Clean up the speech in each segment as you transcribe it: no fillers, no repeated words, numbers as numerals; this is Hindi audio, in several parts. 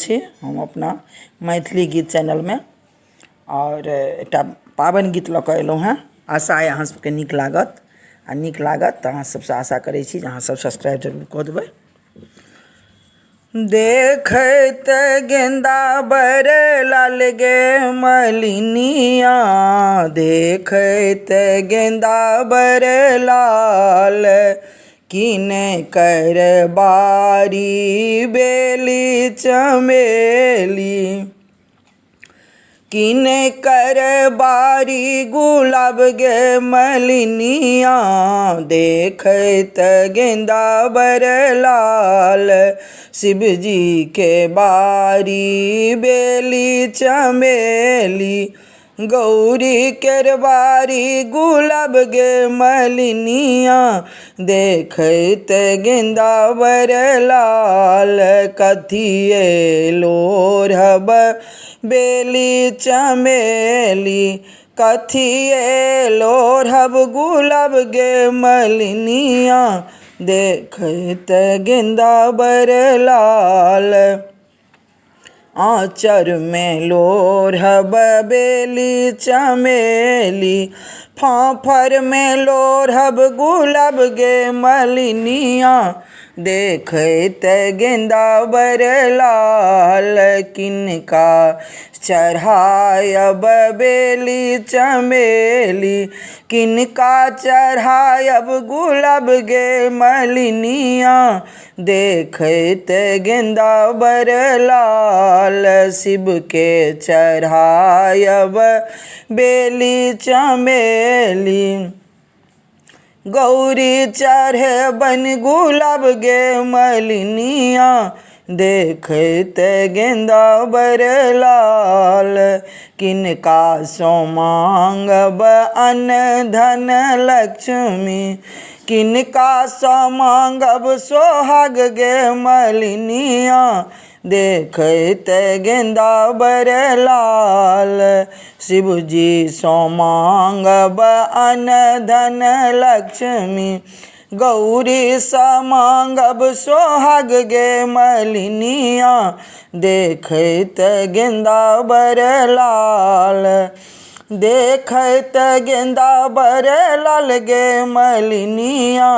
छी हम अपना मैथिली गीत चैनल में और एक पावन गीत लऽ कऽ एलहुँ हैं। आशा है अहाँ सबके नीक लागत आ नीक लागत तऽ अहाँ सबसँ आशा करै छी जे अहाँ सब सब्सक्राइब जरूर कऽ देबै। देखैत गेंदा बर लाल गे मलिनिया, देखैत गेंदा बर लाल, किने कर बारी बेली चमेली, किने कर बारी गुलाब गे मलिनिया, देखैत गेंदा बर लाल, शिव जी के बारी बेली चमेली, गौरी केर बारी गुलाब गे मलिनिया, देखैत गेंदा बर लाल, कथिए लोढ़ब बेली चमेली, कथिए लोढ़ब गुलाब गे मलिनिया, देखैत गेंदा बर लाल, आँचर में लोढ़ब बेली चमेली, फाफर में लोढ़ब गुलाब गे मलिनिया, देखैत गेंदा बर लाल, किनका चढ़ायब बेली चमेली, किनका चढ़ायब गुलाब गे मलिनिया, देखैत गेंदा बर लाल, शिव के चढ़ायब बेली चमेली, गौरी चढ़े बन गुलाब गे मलिनिया, देखैत गेंदा बर लाल, किनका सो मांगब अन्न धन लक्ष्मी, किनका सो मांगब सोहाग गे मलिनिया, देखैत गेंदा बर लाल, शिव जी सो मांगब अन्न धन लक्ष्मी, गौरी सा मांगब सोहाग गे मलिनिया, देखैत गेंदा बर लाल, देखैत गेंदा बर लाल गे मलिनिया,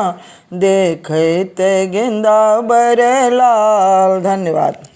देखैत गेंदा बर लाल। धन्यवाद।